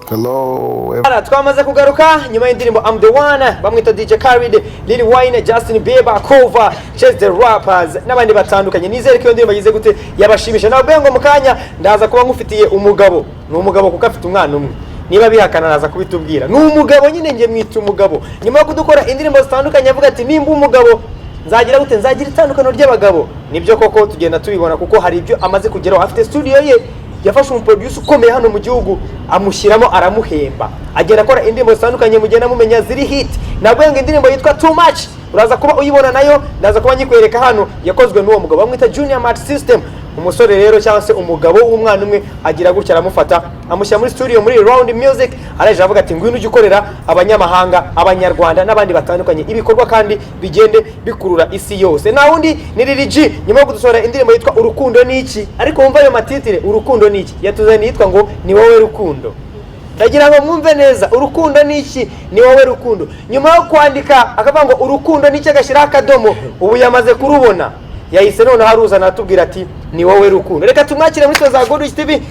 Hello. Twamaze kugaruka nyuma y'indirimbo I'm the one bamwita DJ Khaled, Lil Wayne, Justin Bieber, Kova, Chance the Rappers n'abandi batandukanye. Nizere ko iyo ndirimbo yize gute yabashimisha. Nawe bengo mukanya ndaza kuba ngufitiye umugabo. Ni umugabo kuko afite umwana umwe. Niba bihakana naza kubitubwira. Ni umugabo nyine ngiye mwita umugabo. Nyuma yo kudukora indirimbo zitandukanye avuga ati nimba umugabo nzagira gute nzagira itandukano ry'abagabo. Nibyo koko tugenda tubibona kuko hari ibyo amaze kugeraho. Afite studio ye yafashe umuproducer ukomeye hano mu gihugu amushyiramo aramuhemba agenda akora indirimbo zitandukanye mugenda mumenya ziri hit. Nabwenga indirimbo yitwa Too Much uraza kuba uyibona nayo ndaza kuba nyikwereka hano yakozwe n'uwo mugabo bamwita Junior Mart System. Umusore rero cyangwa se umugabo w'umwana umwe agira gutya aramufata amushyira muri studio muri Round Music araje avuga ati ngwino ujye ukorera abanyamahanga abanyarwanda n'abandi batandukanye ibikorwa kandi bigende bikurura isi yose. Na wundi ni Lil G nyuma yo kudusora indirimbo yitwa Urukundo Niki ariko wumva ayo matitire Urukundo Niki yatuzaniye yitwa ngo ni wowe rukundo. Ndagira ngo mwumve neza Urukundo Niki ni wowe rukundo. Nyuma yo kwandika akavuga ngo Urukundo Niki agashyira akadomo ubu yamaze kurubona yahise none haruza natubwira ati ni wowe rukundo. Reka tumwakire muri za Gold TV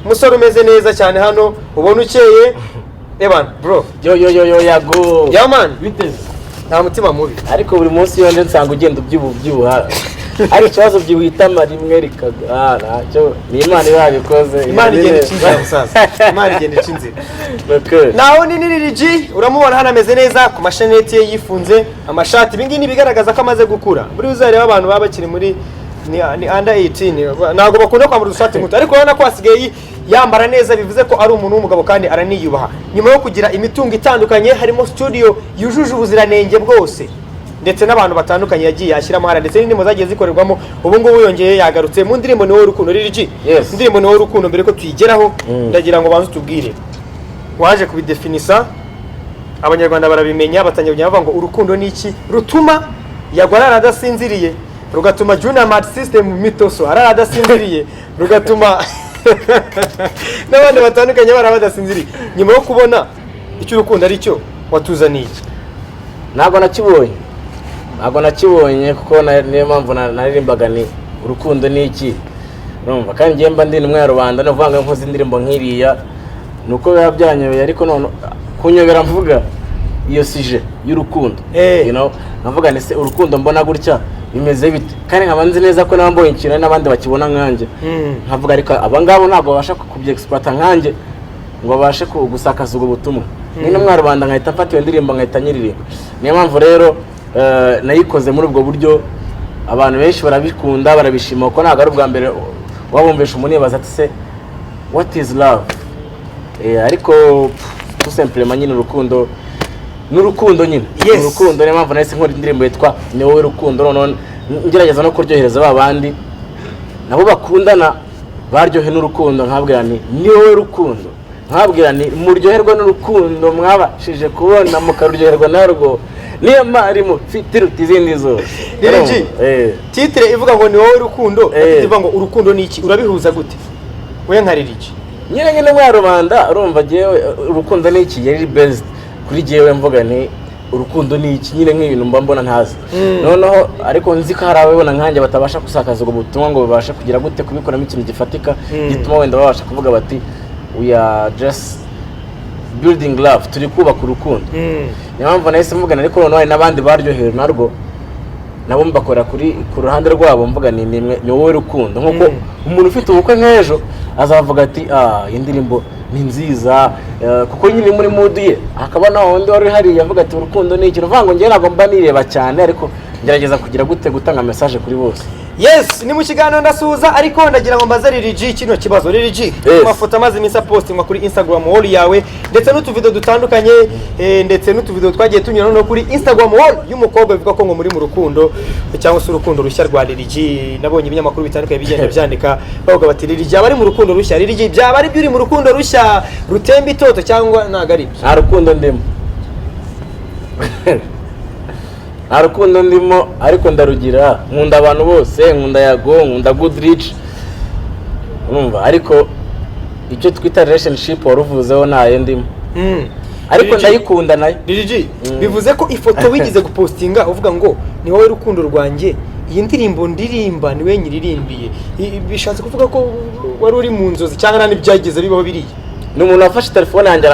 musore umeze neza cyane hano ubona ukeye. Evan bro yo yago ya man biteze nta mutima mubi ariko buri munsi yonje nsanga ugenda ubyibuha ari ikibazo byihitama rimwe rikaga nacyo ni Imana yabikoze. Imana igenda cinzira musaza Imana igenda cinzira. Naho ni Lil G uramubona hano ameze neza ku mashaneti ye yifunze amashati ibingi bigaragaza ko amaze gukura. Muri uzareba abantu baba bakiri muri ni under 18 nago bakunda kwambara udushati muto ariko urabona ko asigaye yambara neza bivuze ko ari umuntu w'umugabo kandi araniyubaha. Nyuma yo kugira imitungo itandukanye harimo studio yujuje ubuziranenge bwose ndetse n'abantu batandukanye yagiye ashyiramo hara ndetse n'indimo zagiye zikorerwamo ubu ngubu yongeye yagarutse mu ndirimbo ni wowe rukundo. Lil G indirimbo ni wowe rukundo mbere ko tuyigeraho ndagira ngo banze tubwire waje kubidefinisa abanyarwanda barabimenya batangiye bavuga ngo urukundo ni iki rutuma yagwarara adasinziriye rugatuma Junior Mart System mitoso arara adasinziriye rugatuma n'abandi batandukanye baraba badasinziriye. Nyuma yo kubona icyo urukundo ari cyo watuzaniye ntabwo nakibonye kuko niyo mpamvu naririmbaga ni urukundo ni iki urumva kandi ngiye mba ndi umwe ya rubanda no vanga nkoze indirimbo nkiriya nuko biba byanyobeye ariko none kunyobera mvuga iyo sije y'urukundo you know navuga ni se urukundo mbona gutya bimeze bite kandi nkaba nzi neza ko nabamboye ikintu n'abandi bakibona nkanje nkavuga ariko abangabo ntabwo babasha kubyexploita nkanje ngo babashe gusakaza ubwo butumwa nyine umwe rubanda nkahita mfata iyo ndirimbo nkahita nyiririmba. Niyo mpamvu rero nayikoze muri ubwo buryo abantu benshi barabikunda barabishima kuko ntabwo ari ubwa mbere wabumvisha umuntu yibaza ati se what is love ariko tout simplement nyine urukundo n'urukundo nyine urukundo. Niyo mpamvu nahise nkora indirimbo yitwa ni wowe rukundo none ngerageza no kuryohereza babandi nabo bakundana baryohe n'urukundo nkabwira ni wowe rukundo nkabwira ni muryoherwa n'urukundo mwabashije kubona mukaruryoherwa narwo niyo marimo fitiruti izindi zose. Lil G titre ivuga ngo ni wowe rukundo ivuga ngo urukundo ni iki urabihuza gute we nka Lil G nyine mwa rubanda urumva jewe urukundo ni iki yari best kuri jewe mvuga ni urukundo ni iki nyine nk'ibintu mba mbona ntazi noneho ariko nzi ko hari ababona nkanje batabasha gusakaza ubwo butumwa ngo babashe kugira gute kubikoramo ikintu gifatika gituma wenda babasha kuvuga bati we are just building love turi kubaka urukundo. Niyo mpamvu nahise mvugana ariko noneho n'abandi baryohewe narwo nabo mbakora ku ruhande rwabo mvuga ni wowe rukundo nkuko umuntu ufite ubukwe nk'ejo azavuga ati iyi ndirimbo ni nziza kuko nyine muri mood ye akaba naho undi wari hari yavuga ati urukundo ni ikintu vango ngiye ntabwo mba nireba cyane ariko ngerageza kugira gute gutanga message kuri bose. Yes ni mu kiganiro ndasuhuza ariko ndagira ngo mbaze Lil G kino kibazo. Lil G amafoto amaze iminsi postingwa kuri Instagram wall yawe ndetse n'utuvideo dutandukanye ndetse n'utuvideo twagiye tunyura no kuri Instagram wall y'umukobwa bivuga ko ngo muri mu rukundo cyangwa se urukundo rushya rwa Lil G. Nabonye ibinyamakuru bitandukanye bigenda byandika bavuga bati Lil G abari mu rukundo rushya. Lil G byaba ari byuri mu rukundo rushya rutemba itoto cyangwa nagari nta rukundo ndimo nta rukundo ndimo ariko ndarugira nkunda abantu bose nkunda yago nkunda Goodrich urumva ariko icyo twita relationship waruvuzeho nayo ndimo ariko ndayikunda nayo. Lil G bivuze ko ifoto wigize gupostinga uvuga ngo ni wowe rukundo rwanjye iyi ndirimbo ndirimba ni we nyiririmbiye bishatse kuvuga ko wari uri mu nzozi cyangwa nani byageze bibaho biriye n'umuntu afashe telefone yanjye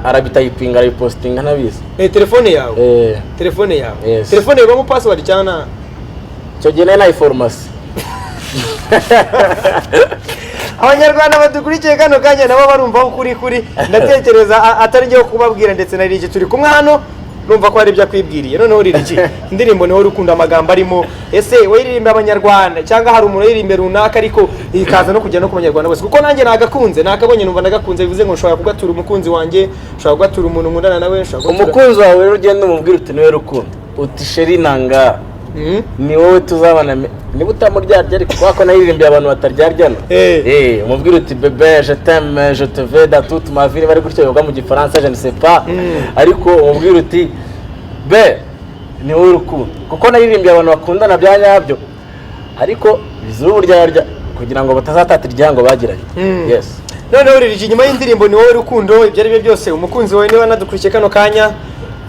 arabitayipinga arabipostinga ntabizi. Telefone yawe telefone yawe telefone ibamo password cyane cyo gene na information. Abanyarwanda badukurikiye kano kanya nabo barumva kuri ndatekereza atari ngiye kubabwira ndetse na Rigi turi kumwe hano numva ko hari ibyo kwibwiriye noneho Rigi indirimbo niho rukunda amagambo arimo ese wiririmba abanyarwanda cyangwa hari umuntu yiririmbe runaka ariko ikaza no kujya no ku banyarwanda bose kuko nanjye nagakunze nakabonye numva nagakunze bivuze ngo nshobora kugatura umukunzi wanjye nshobora kugatura umuntu nkundana nawe nshobora umukunzi wawe rero ugenda umubwira uti niwe rukundo uti sheri nanga ni wowe tuzabana niba utamuryarya ariko kwako nayiririmbiye abantu bataryarjana umubwira uti bébé je t'aime je te veux dans toute ma vie bari gutyo yoga mu gifaransa je ne sais pas ariko umubwira uti be ni wowe rukundo kuko nayiririmbiye abantu bakundana bya nyabyo ariko bizuru uryarya kugira ngo batazatata iryango bagiranye. Yes noneho Rigi nyuma y'indirimbo ni wowe rukundo ibyo ari byo byose umukunzi wawe niba nadukurikiye kano kanya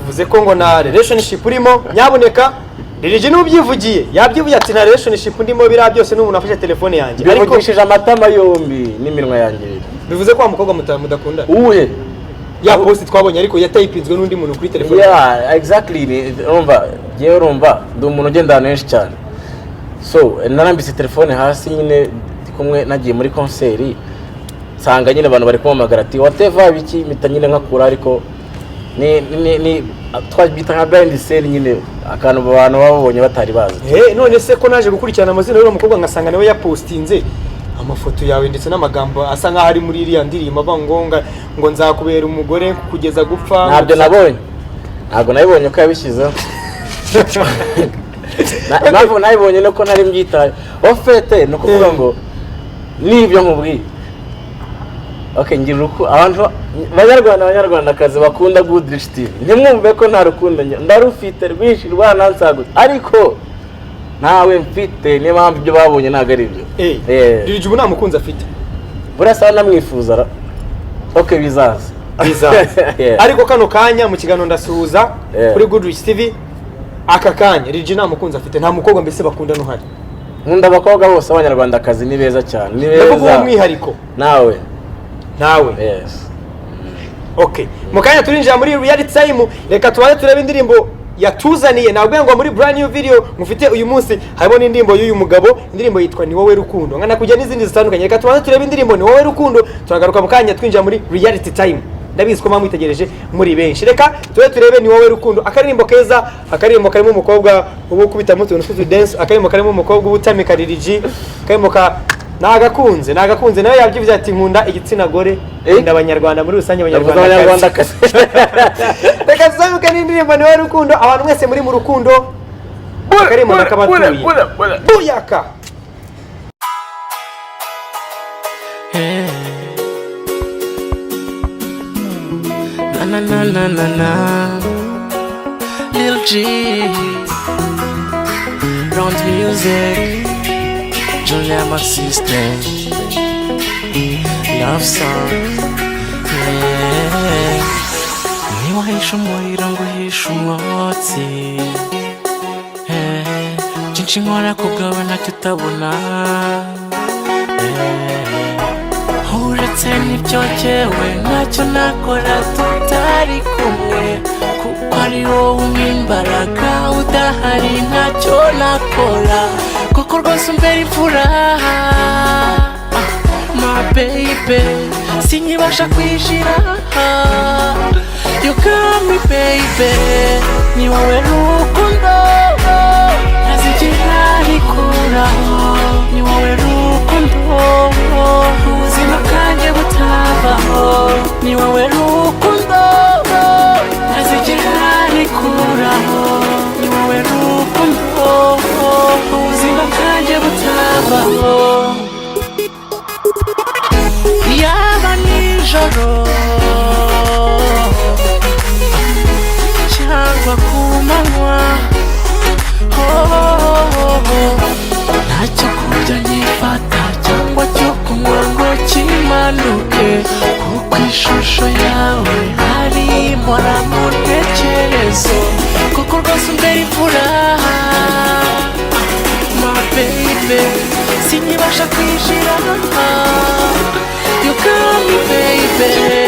uvuze ko ngo na relationship urimo nyaboneka Rigi n'ubyivugiye yabyivuye ati na relationship ndimo bira byose n'umuntu afashe telefone yanjye ariko bivugishije amatama yombi n'iminwa yanjye bivuze ko umukobwa mudakunda uye ya post twabonye ariko yatayipinzwe n'undi muntu kuri telefone. Exactly urumva ndi umuntu ugenda henshi cyane so narambise telefone hasi nyine kumwe nagiye muri concert sanga nyine abantu bari kumamagara ati whatever biki mita nyine nkakura ariko ni twabita nka blind scene nyine akantu abantu babonye batari bazi. None se ko naje gukurikirana amazina y'uwo mukobwa ngasanga nawe yapostinze amafoto yawe ndetse n'amagambo asa nkaho ari muri iriya ndirimbo abangonga ngo nzakubera umugore kugeza gupfa. Ntabyo nabonye ko yabishyizeho ntabwo nabonye nuko ntari mbyitaye ofete no kuvuga ngo nibyo nkubwiye ngira uko abantu abanyarwandakazi bakunda Goodrich TV ntimwumve ko nta rukundo ndarufite rwinshi rwanansaguye ariko nawe mfite niyo mpamvu ibyo babonye ntabwo ari byo. Rigi ubu nta mukunzi afite burasa namwifuza bizaza ariko kano kanya mu kiganiro ndasuhuza kuri Goodrich TV aka kanya Rigi nta mukunzi afite nta mukobwa mbese bakunda n'uhari. Nkunda abakobwa bose abanyarwandakazi ni beza cyane ni beza ndavuga umwihariko nawe yes mukanya turinjira muri reality time reka tubaye turebe indirimbo yatuzaniye nabwo ngo muri brand new video mufite uyu munsi harimo n'indirimbo y'uyu mugabo indirimbo yitwa ni wowe rukundo ngana kujya n'izindi zitandukanye reka tubaye turebe indirimbo ni wowe rukundo turagaruka mukanya twinjira muri reality time ndabizi ko mwamwitegereje muri benshi reka turebe ni wowe rukundo akaririmbo keza akaririmbo karimo umukobwa ubu kubita mu tuntu tw'utu dance akaririmbo karimo umukobwa ubutamika Rigi akaririmbo nagakunze nawe yabyivuze ati nkunda igitsina gore nkunda abanyarwanda muri rusange abanyarwandakazi reka tuzamuke n'indirimbo ni wowe rukundo abantu mwese muri mu rukundo akarimo nakabatuye buyaka na Lil G Round Music Julia my sister Love song Niba hisha umuriro ngo uhishe umwotsi Byinshi nkora kubwawe ntacyo utabona Uretse n'ibyo jyewe ntacyo nakora tutari kumwe Kuko ari wowe umpimbaraga udahari ntacyo nakora Koko rwose umbera imfura My baby sinkibasha kwishira You got me baby Ni wowe rukundo ntazigera rikuraho Ni wowe rukundo ubuzima bwanjye butabaho Ni wowe rukundo ntazigera rikuraho Ni wowe rukundo ubuzima bwanjye butabaho Yaba nijoro cyangwa ku manywa ntacyo kurya nyifata cyangwa cyo kunywa ngo kimanuke kuko ishusho yawe harimo mu ntekerezo kuko rwose umbera imfura My baby sinkibasha kwishira You got me baby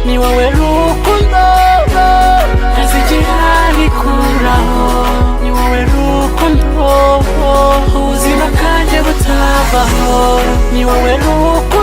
ni wowe rukundo ntazigera rikuraho, ni wowe rukundo ubuzima bwanjye butabaho, ni wowe rukundo